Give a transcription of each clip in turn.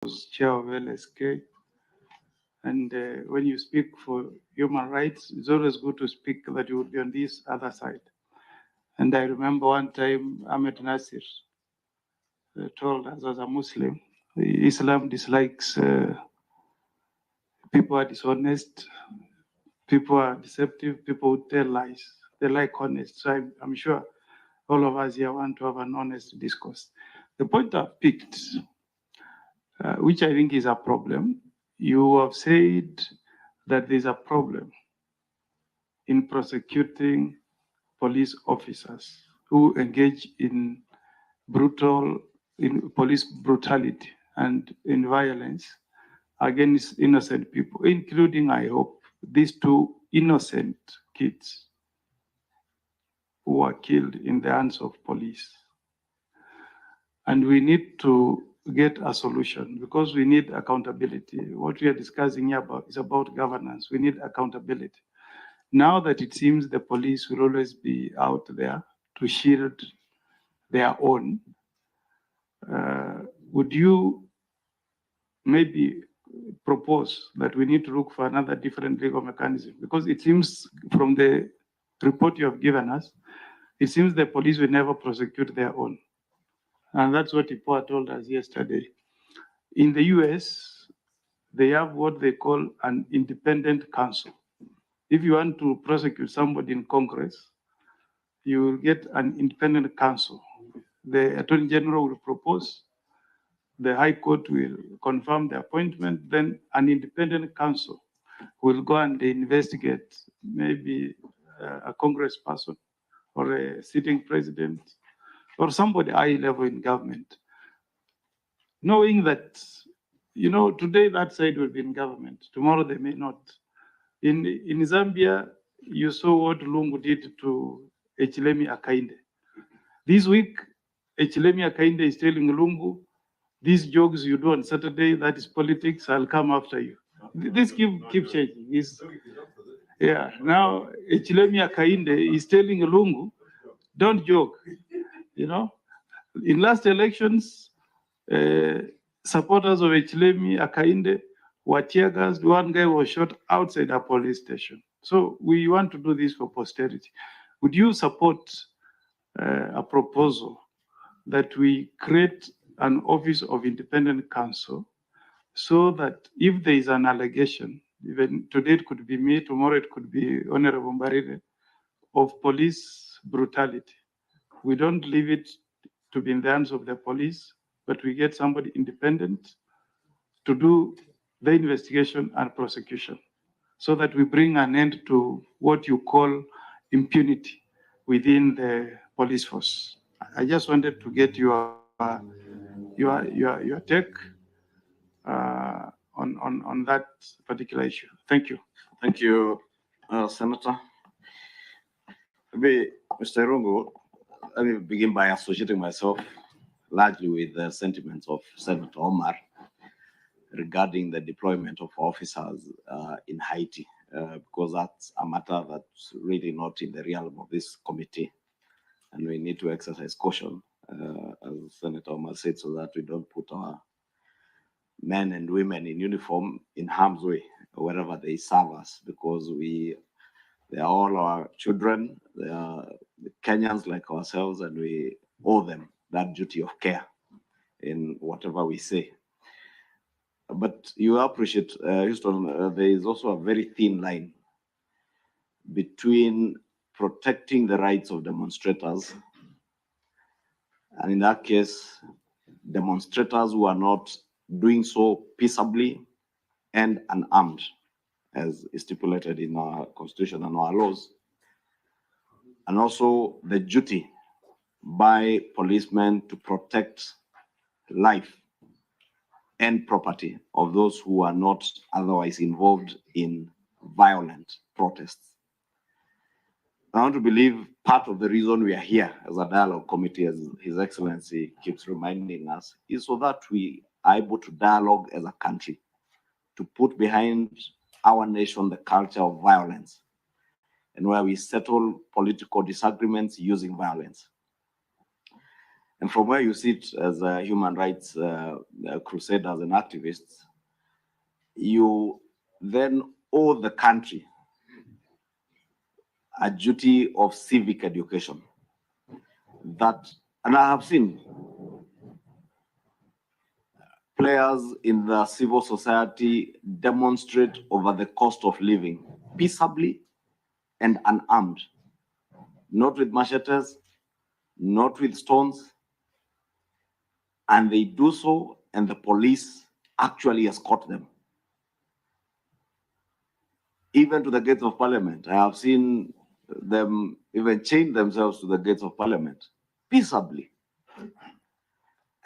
was chair of LSK. And when you speak for human rights, it's always good to speak that you would be on this other side. And I remember one time Ahmed Nasir told us as a Muslim, Islam dislikes people are dishonest, people are deceptive, people who tell lies. They like honest. So I'm sure all of us here want to have an honest discourse. The point I've picked, which I think is a problem, you have said that there's a problem in prosecuting police officers who engage in police brutality and in violence against innocent people, including, I hope, these two innocent kids who were killed in the hands of police. And we need to get a solution because we need accountability. What we are discussing here is about governance. We need accountability. Now that it seems the police will always be out there to shield their own, would you maybe propose that we need to look for another different legal mechanism? Because it seems from the report you have given us, it seems the police will never prosecute their own. And that's what Ipoa told us yesterday. In the US, they have what they call an independent counsel. If you want to prosecute somebody in Congress, you will get an independent counsel. The Attorney General will propose, the High Court will confirm the appointment, then an independent counsel will go and investigate maybe a congressperson or a sitting president or somebody high level in government, knowing that, today that side will be in government, tomorrow they may not. In Zambia, you saw what Lungu did to Echilemi Akainde. This week, Echilemi Akainde is telling Lungu, these jokes you do on Saturday, that is politics, I'll come after you. This keep changing. Now Echilemi Akainde is telling Lungu, don't joke. In last elections, supporters of Echilemi Akainde were tear gassed. One guy was shot outside a police station. So we want to do this for posterity. Would you support a proposal that we create an office of independent counsel so that if there is an allegation, even today it could be me, tomorrow it could be Honorable Mbarire, of police brutality, we don't leave it to be in the hands of the police, but we get somebody independent to do the investigation and prosecution so that we bring an end to what you call impunity within the police force. I just wanted to get your take on that particular issue. Thank you. Thank you, Senator. Maybe, Mr. Rungu, let me begin by associating myself largely with the sentiments of Senator Omar regarding the deployment of officers in Haiti, because that's a matter that's really not in the realm of this committee, and we need to exercise caution, as Senator Omar said, so that we don't put our men and women in uniform in harm's way wherever they serve us, because they are all our children, they are Kenyans like ourselves, and we owe them that duty of care in whatever we say. But you appreciate, Houston, there is also a very thin line between protecting the rights of demonstrators, and in that case, demonstrators who are not doing so peaceably and unarmed, as is stipulated in our constitution and our laws, and also the duty by policemen to protect life and property of those who are not otherwise involved in violent protests. I want to believe part of the reason we are here as a dialogue committee, as His Excellency keeps reminding us, is so that we are able to dialogue as a country, to put behind our nation the culture of violence, and where we settle political disagreements using violence. And from where you sit as human rights crusaders and activists, you then owe the country a duty of civic education. And I have seen players in the civil society demonstrate over the cost of living peaceably and unarmed, not with machetes, not with stones, and they do so, and the police actually escort them, even to the gates of parliament. I have seen them even chain themselves to the gates of parliament peaceably.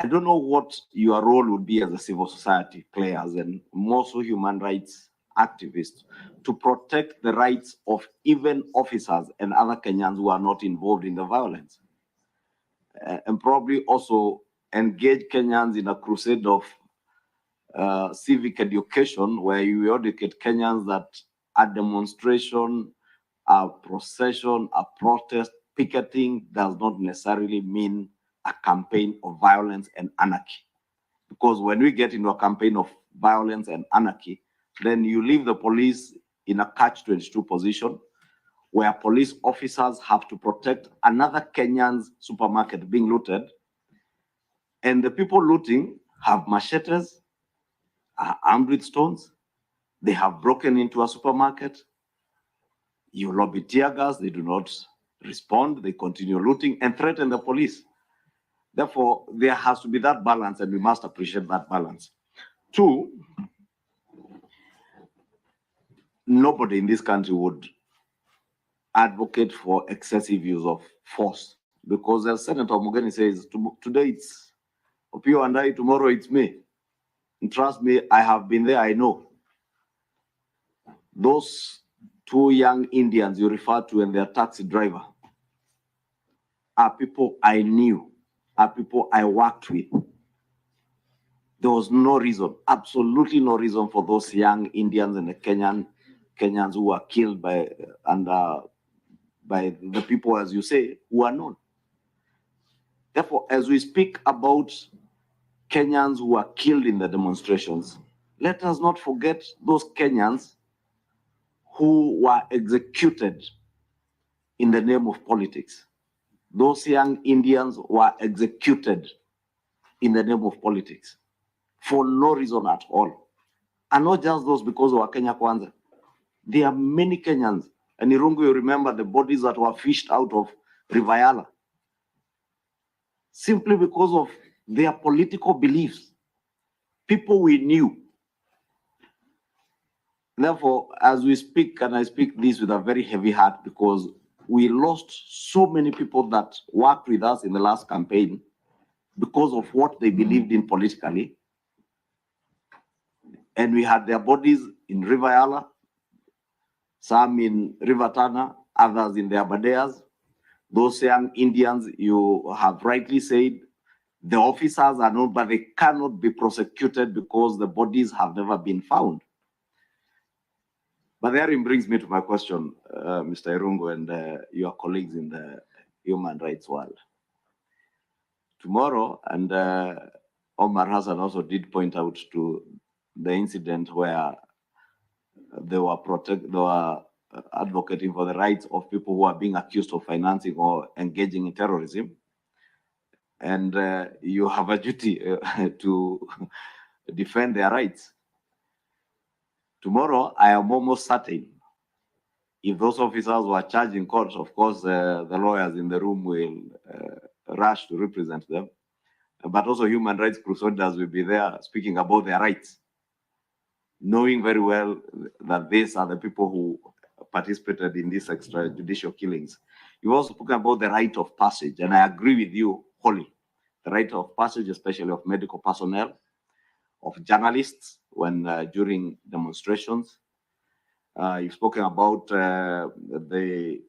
I don't know what your role would be as a civil society players and more so human rights activists to protect the rights of even officers and other Kenyans who are not involved in the violence. And probably also engage Kenyans in a crusade of civic education where you educate Kenyans that a demonstration, a procession, a protest, picketing does not necessarily mean a campaign of violence and anarchy. Because when we get into a campaign of violence and anarchy, then you leave the police in a catch-22 position where police officers have to protect another Kenyan's supermarket being looted. And the people looting have machetes, are armed with stones. They have broken into a supermarket. You lobby tear gas, they do not respond. They continue looting and threaten the police. Therefore, there has to be that balance, and we must appreciate that balance. Two, nobody in this country would advocate for excessive use of force, because as Senator Mugeni says, today it's Opio and I, tomorrow it's me. And trust me, I have been there, I know. Those two young Indians you refer to and their taxi driver are people I knew, are people I worked with. There was no reason, absolutely no reason for those young Indians and the Kenyans who were killed by the people, as you say, who are known. Therefore, as we speak about Kenyans who were killed in the demonstrations, let us not forget those Kenyans who were executed in the name of politics. Those young Indians were executed in the name of politics for no reason at all. And not just those because of Kenya Kwanza. There are many Kenyans. And Irungu, you remember the bodies that were fished out of River Yala simply because of their political beliefs. People we knew. Therefore, as we speak, and I speak this with a very heavy heart because we lost so many people that worked with us in the last campaign because of what they believed in politically. And we had their bodies in River Yala, some in River Tana, others in the Abadeas. Those young Indians, you have rightly said, the officers are known, but they cannot be prosecuted because the bodies have never been found. But therein brings me to my question, Mr. Irungu and your colleagues in the human rights world. Tomorrow, and Omar Hassan also did point out to the incident where they were advocating for the rights of people who are being accused of financing or engaging in terrorism. And you have a duty to defend their rights. Tomorrow, I am almost certain if those officers were charged in court, of course, the lawyers in the room will rush to represent them. But also human rights crusaders will be there speaking about their rights, knowing very well that these are the people who participated in these extrajudicial killings. You've also spoken about the right of passage, and I agree with you wholly. The right of passage, especially of medical personnel, of journalists when during demonstrations. You've spoken about the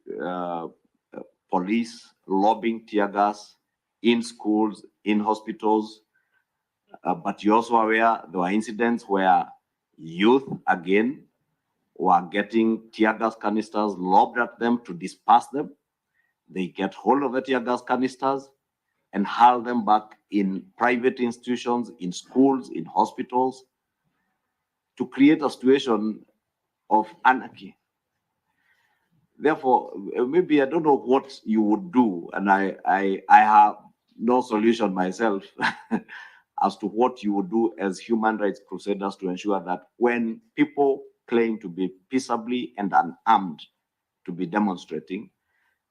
police lobbing tear gas in schools, in hospitals, but you're also aware there were incidents where youth, again, were getting tear gas canisters lobbed at them to disperse them. They get hold of the tear gas canisters and hurl them back in private institutions, in schools, in hospitals, to create a situation of anarchy. Therefore, maybe I don't know what you would do, and I have no solution myself as to what you would do as human rights crusaders to ensure that when people claim to be peaceably and unarmed to be demonstrating,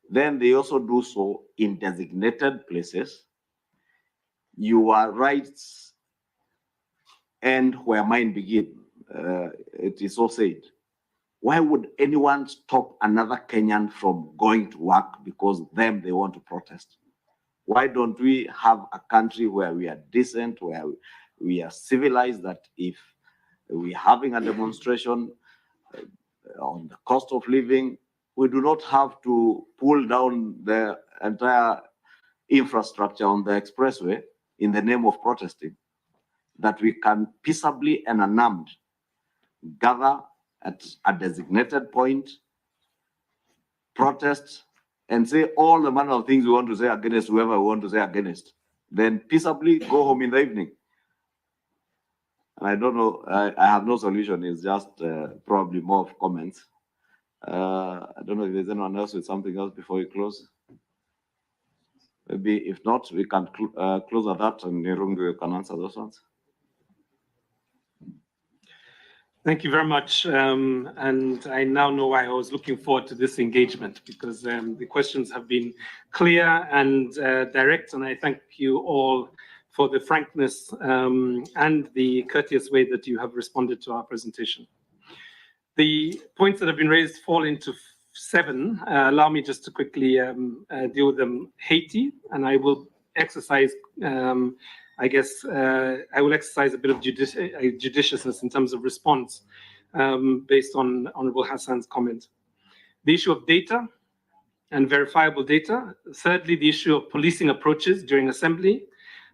then they also do so in designated places. Your rights end where mine begin. It is so said. Why would anyone stop another Kenyan from going to work because they want to protest? Why don't we have a country where we are decent, where we are civilized, that if we're having a demonstration on the cost of living, we do not have to pull down the entire infrastructure on the expressway in the name of protesting, that we can peaceably and unarmed gather at a designated point, protest, and say all the manner of things we want to say against whoever we want to say against, then peaceably go home in the evening. And I don't know, I have no solution. It's just probably more of comments. I don't know if there's anyone else with something else before we close. Maybe if not, we can close at that, and Nirungu can answer those ones. Thank you very much. And I now know why I was looking forward to this engagement, because the questions have been clear and direct, and I thank you all for the frankness and the courteous way that you have responded to our presentation. The points that have been raised fall into 7. Allow me just to quickly deal with them. Haiti, and I will exercise I guess I will exercise a bit of judiciousness in terms of response based on Honorable Hassan's comment. The issue of data and verifiable data. Thirdly, the issue of policing approaches during assembly,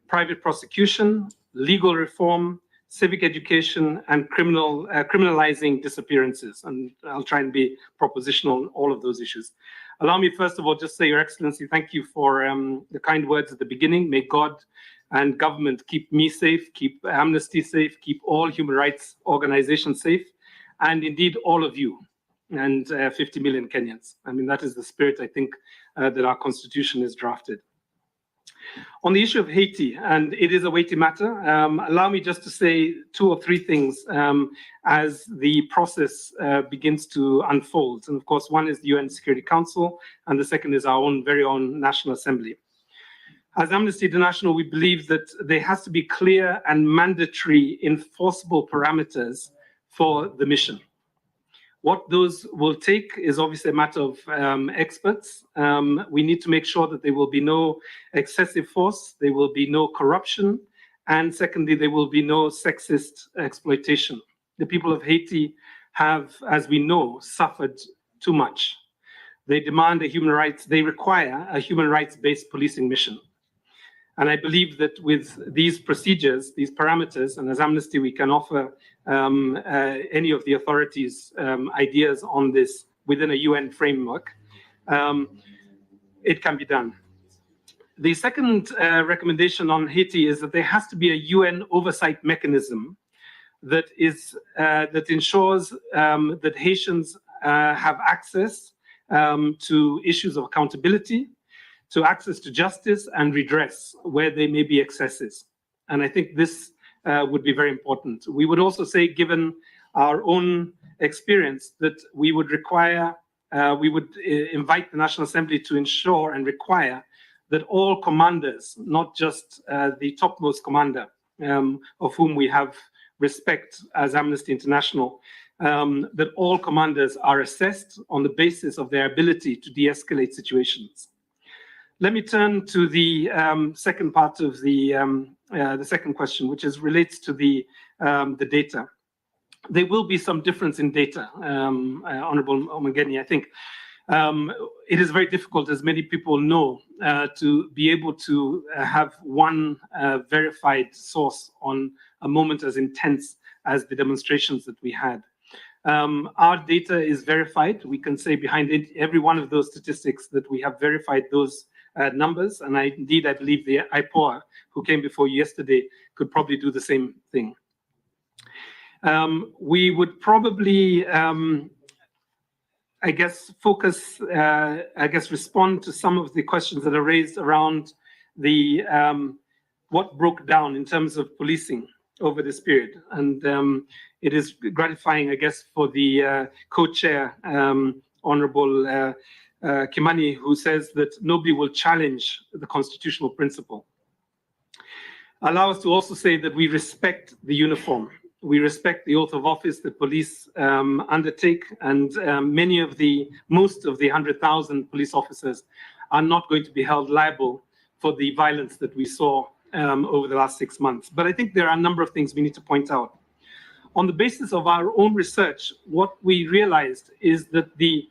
private prosecution, legal reform, civic education, and criminalizing disappearances. And I'll try and be propositional on all of those issues. Allow me, first of all, just say, Your Excellency, thank you for the kind words at the beginning. May God and government keep me safe, keep Amnesty safe, keep all human rights organizations safe, and indeed all of you and 50 million Kenyans. I mean, that is the spirit, I think, that our constitution is drafted. On the issue of Haiti, and it is a weighty matter, allow me just to say 2 or 3 things as the process begins to unfold. And of course, one is the UN Security Council, and the second is our own very own National Assembly. As Amnesty International, we believe that there has to be clear and mandatory enforceable parameters for the mission. What those will take is obviously a matter of experts. We need to make sure that there will be no excessive force, there will be no corruption, and secondly, there will be no sexist exploitation. The people of Haiti have, as we know, suffered too much. They demand they require a human rights-based policing mission. And I believe that with these procedures, these parameters, and as Amnesty, we can offer any of the authorities ideas on this within a UN framework, it can be done. The second recommendation on Haiti is that there has to be a UN oversight mechanism that ensures that Haitians have access to issues of accountability, to access to justice and redress where there may be excesses. And I think this would be very important. We would also say, given our own experience, that we would invite the National Assembly to ensure and require that all commanders, not just the topmost commander, of whom we have respect as Amnesty International, that all commanders are assessed on the basis of their ability to de-escalate situations. Let me turn to the second part of the second question, which relates to the data. There will be some difference in data, Honorable Omageni. I think it is very difficult, as many people know, to be able to have one verified source on a moment as intense as the demonstrations that we had. Our data is verified. We can say behind every one of those statistics that we have verified those numbers. And indeed, I believe the IPOA, who came before you yesterday, could probably do the same thing. We would probably, respond to some of the questions that are raised around the what broke down in terms of policing over this period. And it is gratifying, I guess, for the co-chair, Honorable Kimani, who says that nobody will challenge the constitutional principle. Allow us to also say that we respect the uniform. We respect the oath of office that police undertake, and most of the 100,000 police officers are not going to be held liable for the violence that we saw over the last 6 months. But I think there are a number of things we need to point out. On the basis of our own research, what we realized is that the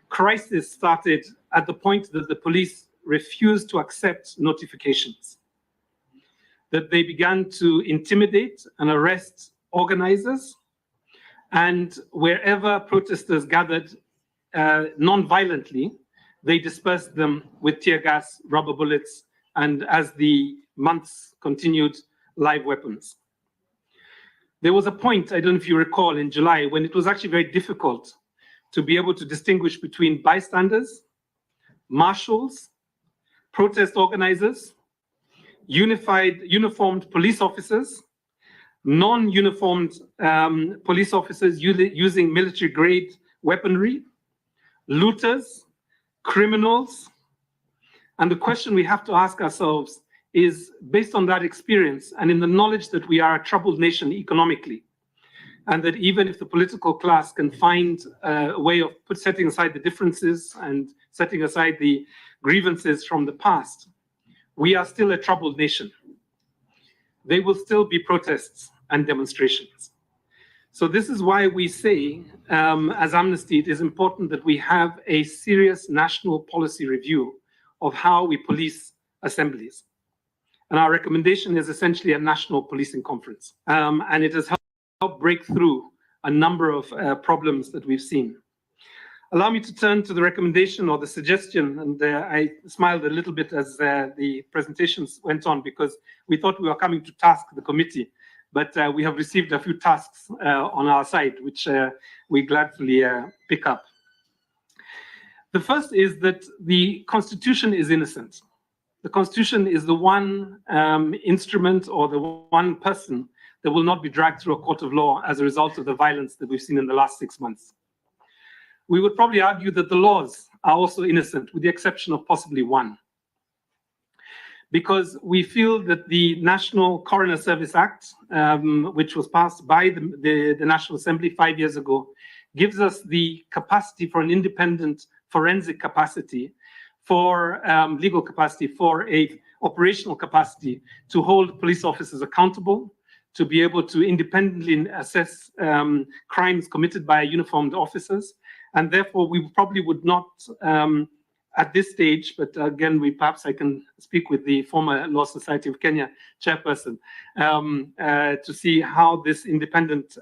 crisis started at the point that the police refused to accept notifications, that they began to intimidate and arrest organizers, and wherever protesters gathered non-violently, they dispersed them with tear gas, rubber bullets, and as the months continued, live weapons. There was a point, I don't know if you recall, in July, when it was actually very difficult to be able to distinguish between bystanders, marshals, protest organizers, uniformed police officers, non-uniformed police officers using military-grade weaponry, looters, criminals. And the question we have to ask ourselves is, based on that experience and in the knowledge that we are a troubled nation economically, and that even if the political class can find a way of setting aside the differences and setting aside the grievances from the past, we are still a troubled nation. There will still be protests and demonstrations. So this is why we say, as Amnesty, it is important that we have a serious national policy review of how we police assemblies. And our recommendation is essentially a national policing conference. And it has helped break through a number of problems that we've seen. Allow me to turn to the recommendation or the suggestion, and I smiled a little bit as the presentations went on, because we thought we were coming to task the committee, but we have received a few tasks on our side, which we gladly pick up. The first is that the Constitution is innocent. The Constitution is the one instrument or the one person that will not be dragged through a court of law as a result of the violence that we've seen in the last 6 months. We would probably argue that the laws are also innocent, with the exception of possibly one, because we feel that the National Coroner Service Act, which was passed by the National Assembly 5 years ago, gives us the capacity for an independent forensic capacity, for legal capacity, for a operational capacity to hold police officers accountable, to be able to independently assess crimes committed by uniformed officers. And therefore, we probably would not, at this stage, but again, perhaps I can speak with the former Law Society of Kenya chairperson to see how this independent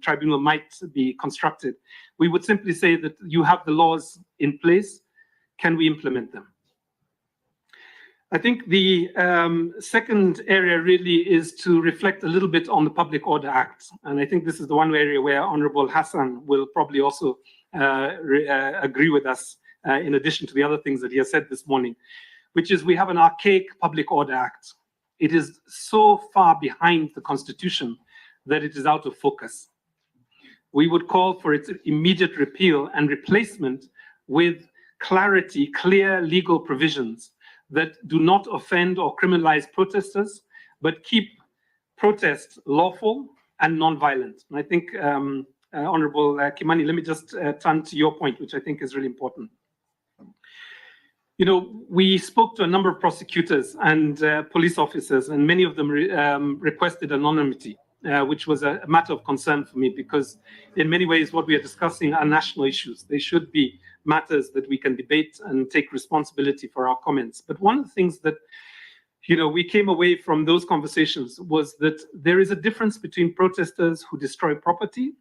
tribunal might be constructed. We would simply say that you have the laws in place. Can we implement them? I think the second area really is to reflect a little bit on the Public Order Act. And I think this is the one area where Honorable Hassan will probably also agree with us, in addition to the other things that he has said this morning, which is we have an archaic Public Order Act. It is so far behind the Constitution that it is out of focus. We would call for its immediate repeal and replacement with clarity, clear legal provisions that do not offend or criminalize protesters, but keep protests lawful and non-violent. And I think, Honorable Kimani, let me just turn to your point, which I think is really important. You know, we spoke to a number of prosecutors and police officers, and many of them requested anonymity, which was a matter of concern for me, because in many ways what we are discussing are national issues. They should be matters that we can debate and take responsibility for our comments. But one of the things that, you know, we came away from those conversations was that there is a difference between protesters who destroy property,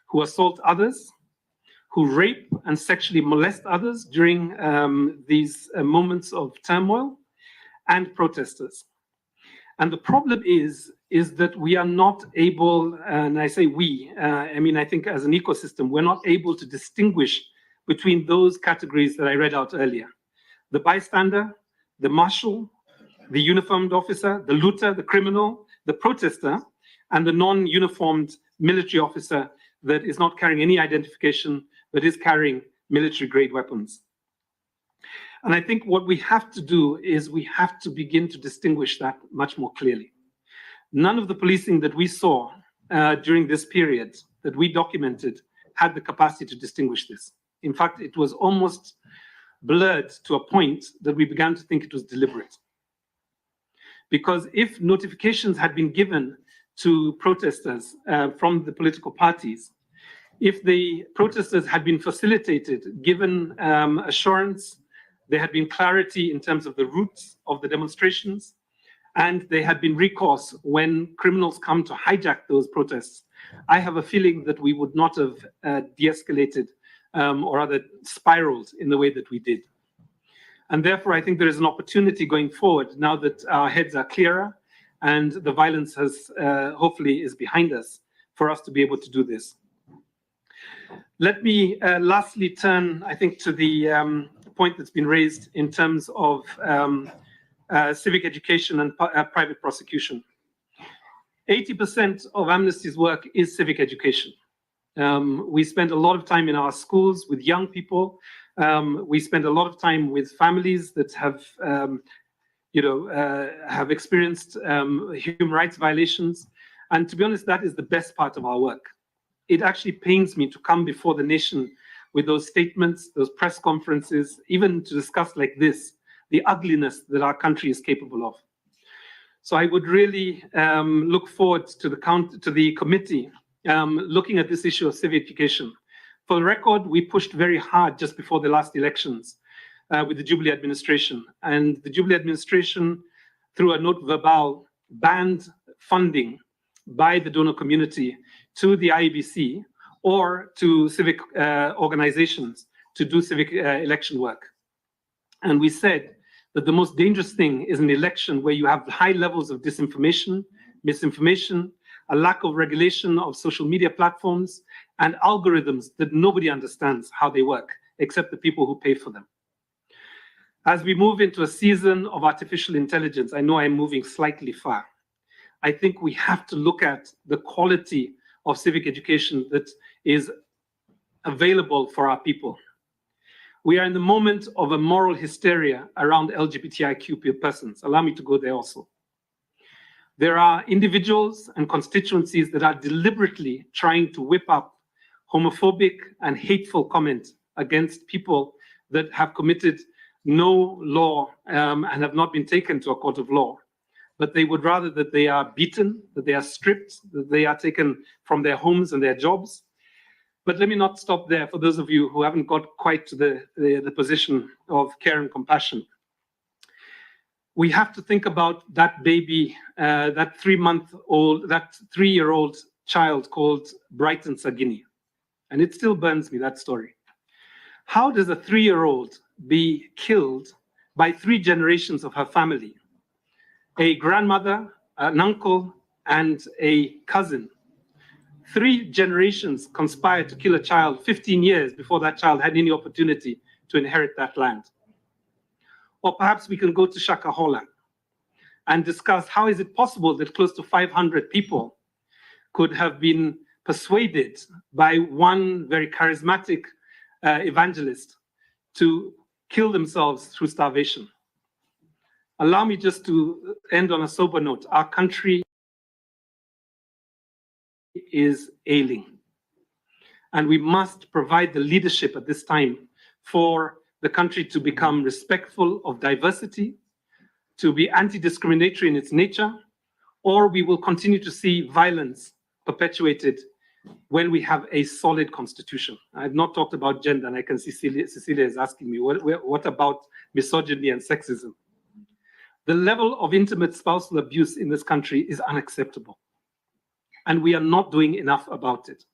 who assault others, who rape and sexually molest others during these moments of turmoil, and protesters. And the problem is that we are not able, and I say we, I think as an ecosystem, we're not able to distinguish between those categories that I read out earlier. The bystander, the marshal, the uniformed officer, the looter, the criminal, the protester, and the non-uniformed military officer that is not carrying any identification, but is carrying military-grade weapons. And I think what we have to do is we have to begin to distinguish that much more clearly. None of the policing that we saw during this period that we documented had the capacity to distinguish this. In fact, it was almost blurred to a point that we began to think it was deliberate. Because if notifications had been given to protesters from the political parties, if the protesters had been facilitated, given assurance, there had been clarity in terms of the routes of the demonstrations, and there had been recourse when criminals come to hijack those protests, I have a feeling that we would not have de-escalated or rather spiraled in the way that we did. And therefore, I think there is an opportunity going forward now that our heads are clearer and the violence has hopefully is behind us for us to be able to do this. Let me lastly turn, I think, to the point that's been raised in terms of civic education and private prosecution. 80% of Amnesty's work is civic education. We spend a lot of time in our schools with young people. We spend a lot of time with families that have, have experienced human rights violations. And to be honest, that is the best part of our work. It actually pains me to come before the nation with those statements, those press conferences, even to discuss like this, the ugliness that our country is capable of. So I would really look forward to the committee looking at this issue of civic education. For the record, we pushed very hard just before the last elections with the Jubilee administration. And the Jubilee administration, through a note verbal, banned funding by the donor community to the IEBC or to civic organizations to do civic election work. And we said that the most dangerous thing is an election where you have high levels of disinformation, misinformation, a lack of regulation of social media platforms, and algorithms that nobody understands how they work, except the people who pay for them. As we move into a season of artificial intelligence, I know I'm moving slightly far. I think we have to look at the quality of civic education that is available for our people. We are in the moment of a moral hysteria around LGBTIQ persons. Allow me to go there also. There are individuals and constituencies that are deliberately trying to whip up homophobic and hateful comments against people that have committed no law and have not been taken to a court of law. But they would rather that they are beaten, that they are stripped, that they are taken from their homes and their jobs. But let me not stop there for those of you who haven't got quite to the position of care and compassion. We have to think about that baby, that 3-year-old child called Brighton Sagini. And it still burns me, that story. How does a 3-year-old be killed by 3 generations of her family? A grandmother, an uncle, and a cousin. 3 generations conspired to kill a child 15 years before that child had any opportunity to inherit that land. Or perhaps we can go to Shakahola and discuss how is it possible that close to 500 people could have been persuaded by one very charismatic evangelist to kill themselves through starvation. Allow me just to end on a sober note. Our country is ailing. And we must provide the leadership at this time for the country to become respectful of diversity, to be anti-discriminatory in its nature, or we will continue to see violence perpetuated when we have a solid constitution. I've not talked about gender, and I can see Cecilia is asking me, what about misogyny and sexism? The level of intimate spousal abuse in this country is unacceptable, and we are not doing enough about it.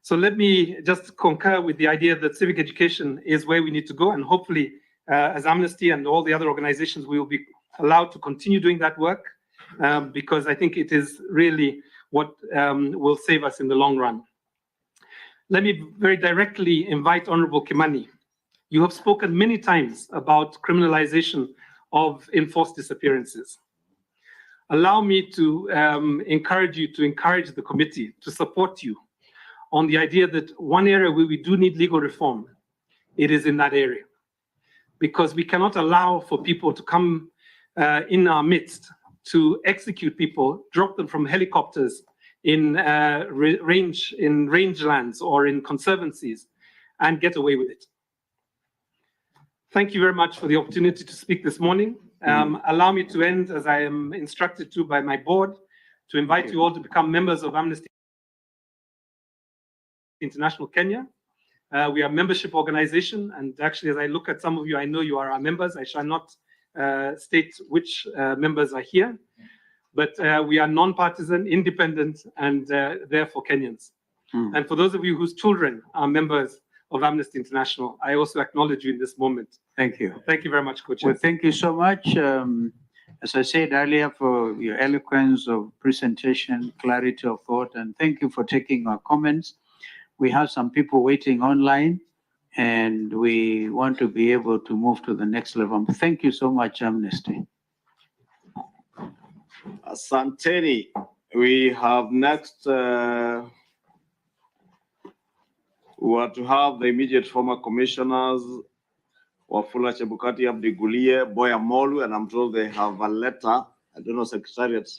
So let me just concur with the idea that civic education is where we need to go, and hopefully, as Amnesty and all the other organizations, we will be allowed to continue doing that work, because I think it is really what will save us in the long run. Let me very directly invite Honorable Kimani. You have spoken many times about criminalization of enforced disappearances. Allow me to encourage you to encourage the committee to support you on the idea that one area where we do need legal reform, it is in that area. Because we cannot allow for people to come in our midst to execute people, drop them from helicopters in rangelands or in conservancies and get away with it. Thank you very much for the opportunity to speak this morning. Allow me to end, as I am instructed to by my board, to invite you all to become members of Amnesty International Kenya. We are a membership organization, and actually, as I look at some of you, I know you are our members. I shall not state which members are here, but we are non-partisan, independent, and therefore Kenyans. And for those of you whose children are members of Amnesty International, I also acknowledge you in this moment. Thank you. Thank you very much, Coach. Well, thank you so much. As I said earlier, for your eloquence of presentation, clarity of thought, and thank you for taking our comments. We have some people waiting online, and we want to be able to move to the next level. Thank you so much, Amnesty. Asanteni. We have next, we are to have the immediate former commissioners, Wafula Chebukati, Abdi Gulie, Boya Molu, and I'm told they have a letter. I don't know, Secretariat.